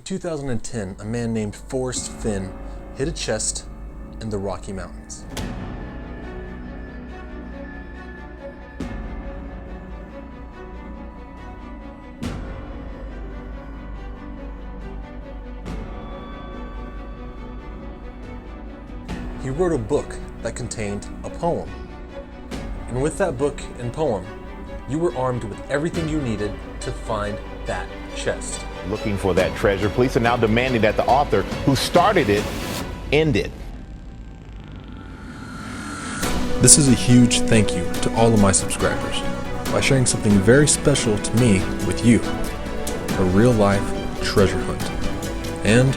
2010, a man named Forrest Fenn hid a chest in the Rocky Mountains. He wrote a book that contained a poem. And with that book and poem, you were armed with everything you needed to find that chest. Looking for that treasure, police are now demanding that the author who started it end it. This is a huge thank you to all of my subscribers by sharing something very special to me with you, a real-life treasure hunt, and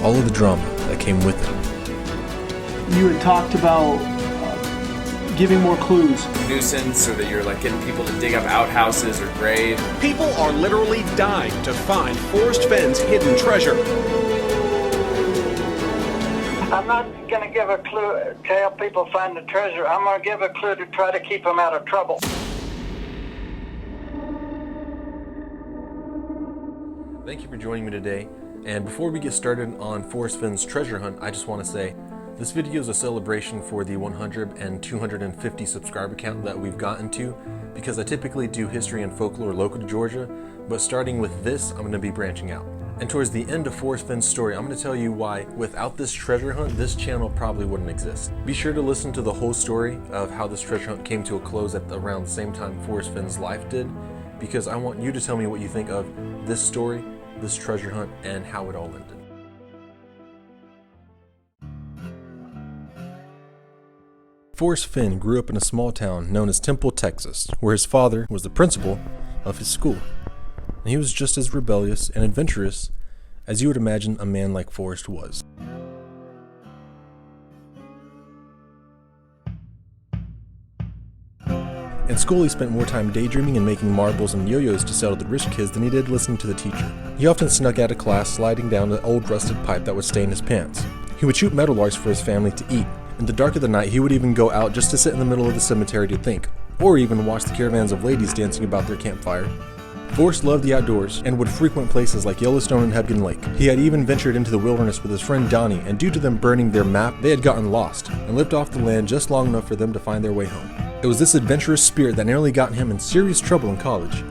all of the drama that came with it. You had talked about giving more clues. Nuisance, so that you're like getting people to dig up outhouses or graves. People are literally dying to find Forrest Fenn's hidden treasure. I'm not going to give a clue to help people find the treasure. I'm going to give a clue to try to keep them out of trouble. Thank you for joining me today. And before we get started on Forrest Fenn's treasure hunt, I just want to say this video is a celebration for the 100 and 250 subscriber count that we've gotten to, because I typically do history and folklore local to Georgia, but starting with this, I'm going to be branching out. And towards the end of Forrest Fenn's story, I'm going to tell you why without this treasure hunt, this channel probably wouldn't exist. Be sure to listen to the whole story of how this treasure hunt came to a close at around the same time Forrest Fenn's life did, because I want you to tell me what you think of this story, this treasure hunt, and how it all ended. Forrest Fenn grew up in a small town known as Temple, Texas, where his father was the principal of his school. And he was just as rebellious and adventurous as you would imagine a man like Forrest was. In school, he spent more time daydreaming and making marbles and yo-yos to sell to the rich kids than he did listening to the teacher. He often snuck out of class, sliding down an old rusted pipe that would stain his pants. He would shoot meadowlarks for his family to eat. In the dark of the night, he would even go out just to sit in the middle of the cemetery to think, or even watch the caravans of ladies dancing about their campfire. Forrest loved the outdoors and would frequent places like Yellowstone and Hebgen Lake. He had even ventured into the wilderness with his friend Donnie, and due to them burning their map, they had gotten lost and lived off the land just long enough for them to find their way home. It was this adventurous spirit that nearly got him in serious trouble in college,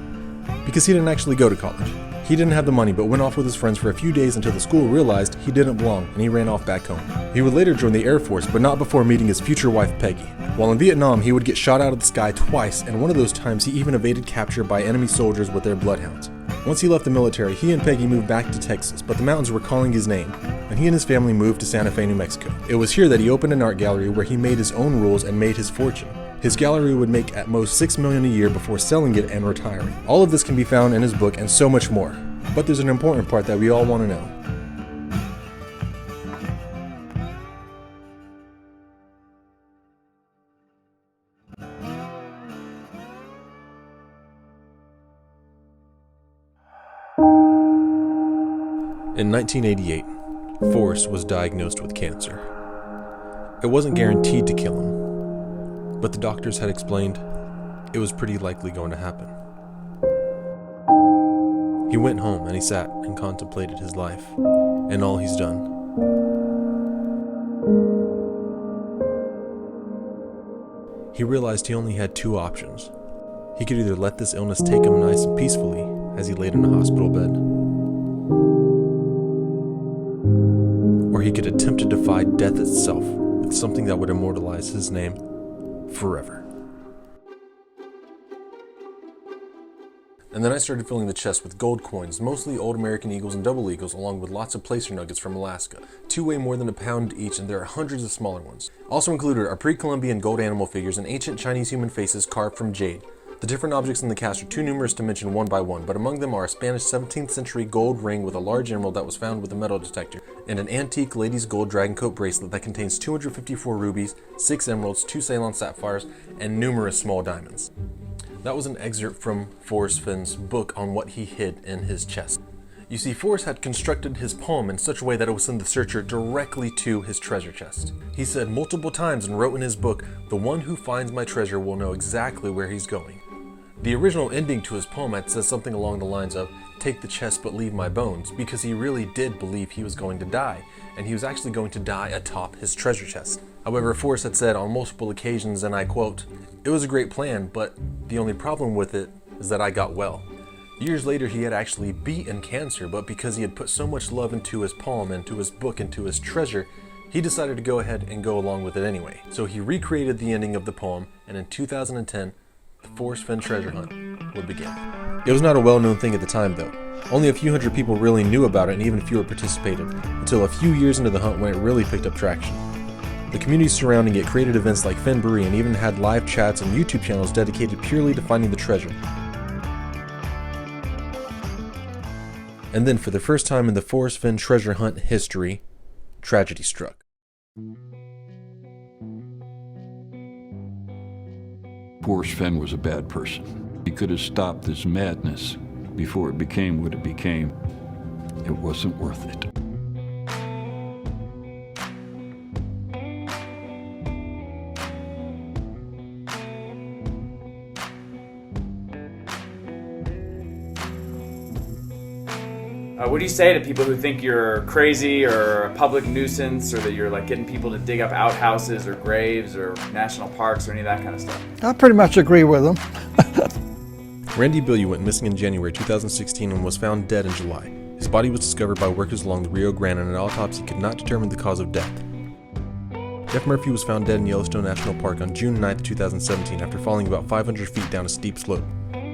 because he didn't actually go to college. He didn't have the money, but went off with his friends for a few days until the school realized he didn't belong, and he ran off back home. He would later join the Air Force, but not before meeting his future wife Peggy. While in Vietnam, he would get shot out of the sky twice, and one of those times he even evaded capture by enemy soldiers with their bloodhounds. Once he left the military, he and Peggy moved back to Texas, but the mountains were calling his name, and he and his family moved to Santa Fe, New Mexico. It was here that he opened an art gallery where he made his own rules and made his fortune. His gallery would make at most $6 million a year before selling it and retiring. All of this can be found in his book and so much more. But there's an important part that we all want to know. In 1988, Forrest was diagnosed with cancer. It wasn't guaranteed to kill him, but the doctors had explained it was pretty likely going to happen. He went home and he sat and contemplated his life and all he's done. He realized he only had two options. He could either let this illness take him nice and peacefully as he laid in a hospital bed, or he could attempt to defy death itself with something that would immortalize his name forever. And then I started filling the chest with gold coins, mostly old American eagles and double eagles, along with lots of placer nuggets from Alaska. Two weigh more than a pound each, and there are hundreds of smaller ones. Also included are pre-Columbian gold animal figures and ancient Chinese human faces carved from jade. The different objects in the cast are too numerous to mention one by one, but among them are a Spanish 17th century gold ring with a large emerald that was found with a metal detector, and an antique lady's gold dragon coat bracelet that contains 254 rubies, 6 emeralds, 2 Ceylon sapphires, and numerous small diamonds. That was an excerpt from Forrest Fenn's book on what he hid in his chest. You see, Forrest had constructed his poem in such a way that it would send the searcher directly to his treasure chest. He said multiple times and wrote in his book, "The one who finds my treasure will know exactly where he's going." The original ending to his poem had said something along the lines of, "Take the chest but leave my bones," because he really did believe he was going to die, and he was actually going to die atop his treasure chest. However, Forrest had said on multiple occasions, and I quote, "It was a great plan, but the only problem with it is that I got well." Years later, he had actually beaten cancer, but because he had put so much love into his poem, into his book, into his treasure, he decided to go ahead and go along with it anyway. So he recreated the ending of the poem, and in 2010, the Forrest Fenn treasure hunt would begin. It was not a well-known thing at the time, though. Only a few hundred people really knew about it, and even fewer participated, until a few years into the hunt when it really picked up traction. The community surrounding it created events like Fennbury and even had live chats and YouTube channels dedicated purely to finding the treasure. And then, for the first time in the Forrest Fenn treasure hunt history, tragedy struck. Forrest Fenn was a bad person. He could have stopped this madness before it became what it became. It wasn't worth it. What do you say to people who think you're crazy or a public nuisance, or that you're like getting people to dig up outhouses or graves or national parks or any of that kind of stuff? I pretty much agree with them. Randy Billy went missing in January 2016 and was found dead in July. His body was discovered by workers along the Rio Grande, and an autopsy could not determine the cause of death. Jeff Murphy was found dead in Yellowstone National Park on June 9, 2017 after falling about 500 feet down a steep slope.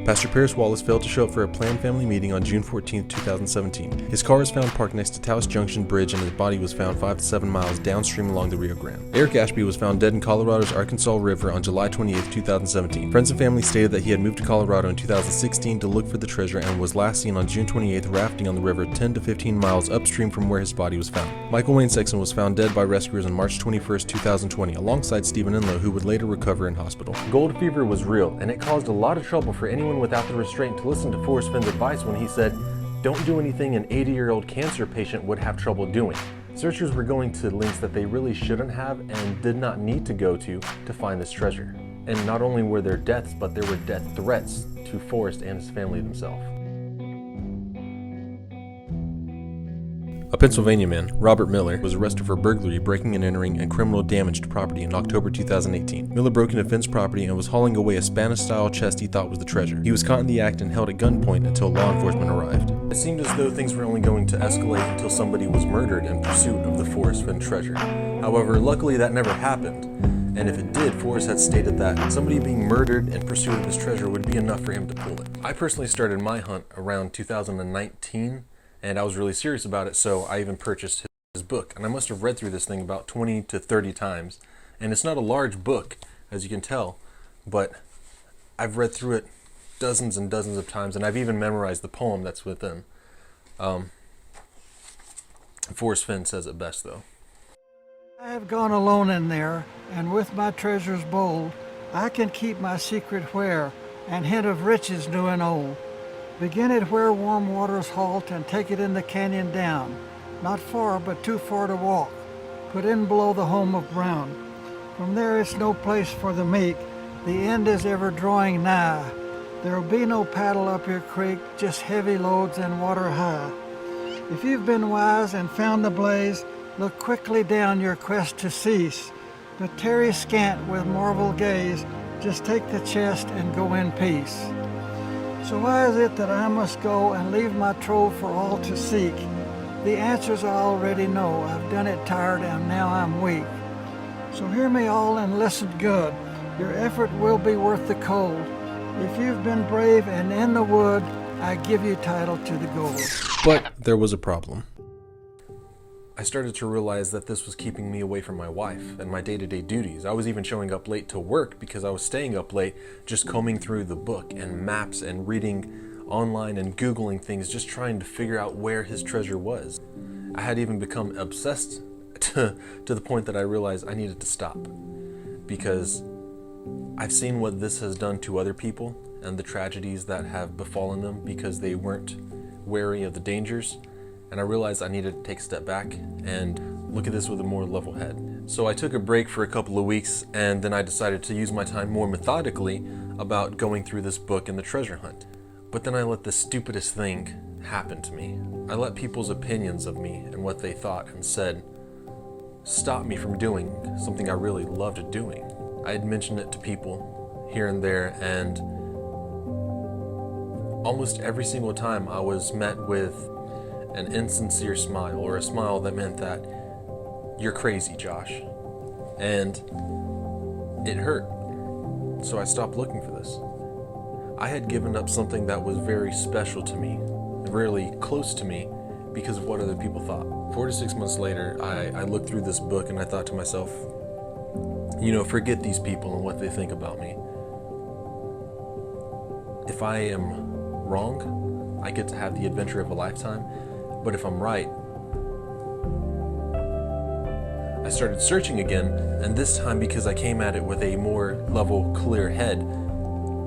Pastor Paris Wallace failed to show up for a planned family meeting on June 14, 2017. His car was found parked next to Taos Junction Bridge, and his body was found 5 to 7 miles downstream along the Rio Grande. Eric Ashby was found dead in Colorado's Arkansas River on July 28, 2017. Friends and family stated that he had moved to Colorado in 2016 to look for the treasure and was last seen on June 28 rafting on the river 10 to 15 miles upstream from where his body was found. Michael Wayne Sexton was found dead by rescuers on March 21, 2020, alongside Stephen Enlow, who would later recover in hospital. Gold fever was real, and it caused a lot of trouble for anyone without the restraint to listen to Forrest Fenn's advice when he said, "Don't do anything an 80-year-old cancer patient would have trouble doing." Searchers were going to lengths that they really shouldn't have and did not need to go to find this treasure. And not only were there deaths, but there were death threats to Forrest and his family themselves. A Pennsylvania man, Robert Miller, was arrested for burglary, breaking and entering, and criminal damage to property in October 2018. Miller broke into fenced property and was hauling away a Spanish-style chest he thought was the treasure. He was caught in the act and held at gunpoint until law enforcement arrived. It seemed as though things were only going to escalate until somebody was murdered in pursuit of the Forrest Fenn treasure. However, luckily that never happened. And if it did, Forrest had stated that somebody being murdered in pursuit of his treasure would be enough for him to pull it. I personally started my hunt around 2019. And I was really serious about it, so I even purchased his book. And I must have read through this thing about 20 to 30 times. And it's not a large book, as you can tell, but I've read through it dozens and dozens of times, and I've even memorized the poem that's within. Forrest Fenn says it best, though. I have gone alone in there, and with my treasures bold, I can keep my secret where, and hint of riches new and old. Begin it where warm waters halt, and take it in the canyon down. Not far, but too far to walk. Put in below the home of Brown. From there it's no place for the meek. The end is ever drawing nigh. There'll be no paddle up your creek, just heavy loads and water high. If you've been wise and found the blaze, look quickly down your quest to cease. But tarry scant with marvel gaze, just take the chest and go in peace. So why is it that I must go and leave my trove for all to seek? The answers I already know. I've done it tired and now I'm weak. So hear me all and listen good. Your effort will be worth the cold. If you've been brave and in the wood, I give you title to the gold. But there was a problem. I started to realize that this was keeping me away from my wife and my day-to-day duties. I was even showing up late to work because I was staying up late just combing through the book and maps and reading online and Googling things, just trying to figure out where his treasure was. I had even become obsessed to the point that I realized I needed to stop, because I've seen what this has done to other people and the tragedies that have befallen them because they weren't wary of the dangers. And I realized I needed to take a step back and look at this with a more level head. So I took a break for a couple of weeks, and then I decided to use my time more methodically about going through this book and the treasure hunt. But then I let the stupidest thing happen to me. I let people's opinions of me and what they thought and said stop me from doing something I really loved doing. I had mentioned it to people here and there, and almost every single time I was met with an insincere smile, or a smile that meant that you're crazy, Josh. And it hurt. So I stopped looking for this. I had given up something that was very special to me, really close to me, because of what other people thought. 4 to 6 months later, I looked through this book and I thought to myself, forget these people and what they think about me. If I am wrong, I get to have the adventure of a lifetime. But if I'm right, I started searching again, and this time, because I came at it with a more level, clear head,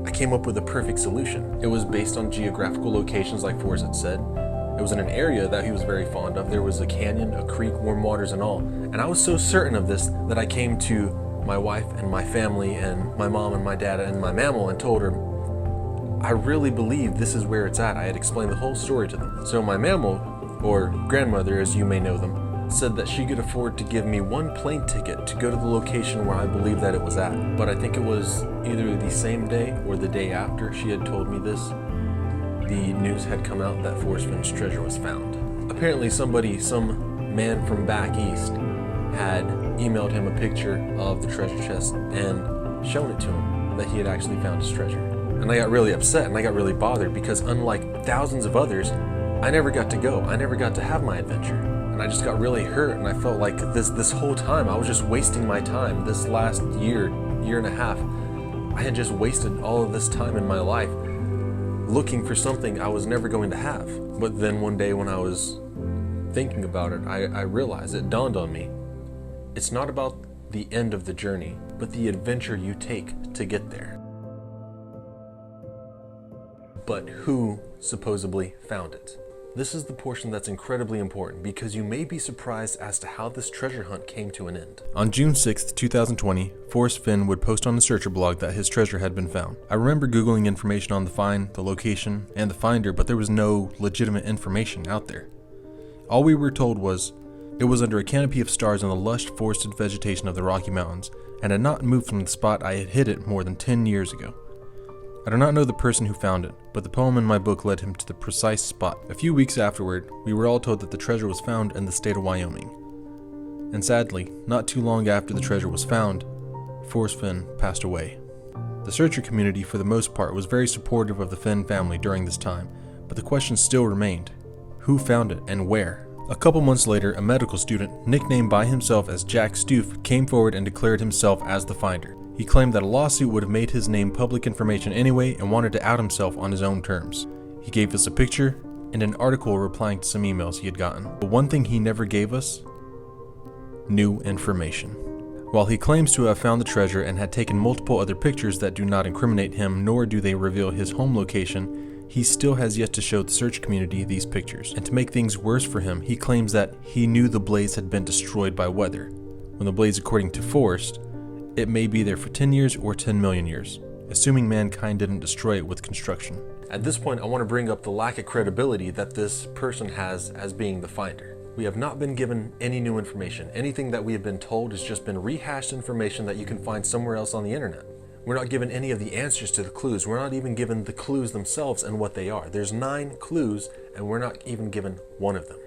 I came up with a perfect solution. It was based on geographical locations, like Forrest had said. It was in an area that he was very fond of. There was a canyon, a creek, warm waters and all. And I was so certain of this that I came to my wife and my family and my mom and my dad and my mammal and told her, I really believe this is where it's at. I had explained the whole story to them. So my mammal, or grandmother as you may know them, said that she could afford to give me one plane ticket to go to the location where I believed that it was at. But I think it was either the same day or the day after she had told me this, the news had come out that Forrest Fenn's treasure was found. Apparently some man from back east, had emailed him a picture of the treasure chest and shown it to him that he had actually found his treasure. And I got really upset and I got really bothered because unlike thousands of others, I never got to go. I never got to have my adventure. And I just got really hurt, and I felt like this whole time I was just wasting my time. This last year and a half, I had just wasted all of this time in my life looking for something I was never going to have. But then one day when I was thinking about it, I realized, it dawned on me, it's not about the end of the journey, but the adventure you take to get there. But who supposedly found it? This is the portion that's incredibly important because you may be surprised as to how this treasure hunt came to an end. On June 6th, 2020, Forrest Fenn would post on the Searcher blog that his treasure had been found. I remember Googling information on the find, the location, and the finder, but there was no legitimate information out there. All we were told was, it was under a canopy of stars in the lush forested vegetation of the Rocky Mountains, and had not moved from the spot I had hid it more than 10 years ago. I do not know the person who found it, but the poem in my book led him to the precise spot. A few weeks afterward, we were all told that the treasure was found in the state of Wyoming. And sadly, not too long after the treasure was found, Forrest Fenn passed away. The searcher community, for the most part, was very supportive of the Fenn family during this time, but the question still remained: who found it and where? A couple months later, a medical student, nicknamed by himself as Jack Stoof, came forward and declared himself as the finder. He claimed that a lawsuit would have made his name public information anyway and wanted to out himself on his own terms. He gave us a picture and an article replying to some emails he had gotten. But one thing he never gave us: new information. While he claims to have found the treasure and had taken multiple other pictures that do not incriminate him, nor do they reveal his home location, he still has yet to show the search community these pictures. And to make things worse for him, he claims that he knew the blaze had been destroyed by weather, when the blaze, according to Forrest, it may be there for 10 years or 10 million years, assuming mankind didn't destroy it with construction. At this point, I want to bring up the lack of credibility that this person has as being the finder. We have not been given any new information. Anything that we have been told has just been rehashed information that you can find somewhere else on the internet. We're not given any of the answers to the clues. We're not even given the clues themselves and what they are. There's 9 clues, and we're not even given one of them.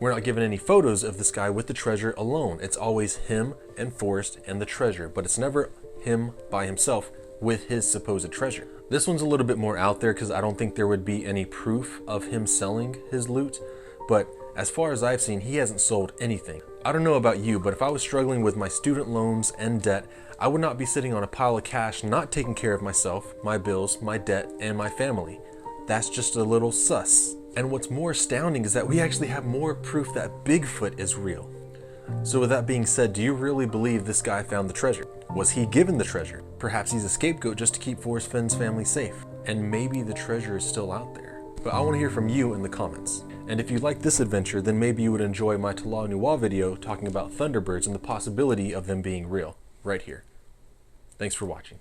We're not given any photos of this guy with the treasure alone. It's always him and Forrest and the treasure, but it's never him by himself with his supposed treasure. This one's a little bit more out there because I don't think there would be any proof of him selling his loot, but as far as I've seen, he hasn't sold anything. I don't know about you, but if I was struggling with my student loans and debt, I would not be sitting on a pile of cash not taking care of myself, my bills, my debt, and my family. That's just a little sus. And what's more astounding is that we actually have more proof that Bigfoot is real. So with that being said, do you really believe this guy found the treasure? Was he given the treasure? Perhaps he's a scapegoat just to keep Forrest Fenn's family safe. And maybe the treasure is still out there. But I want to hear from you in the comments. And if you like this adventure, then maybe you would enjoy my Tala Nuwa video talking about thunderbirds and the possibility of them being real, right here. Thanks for watching.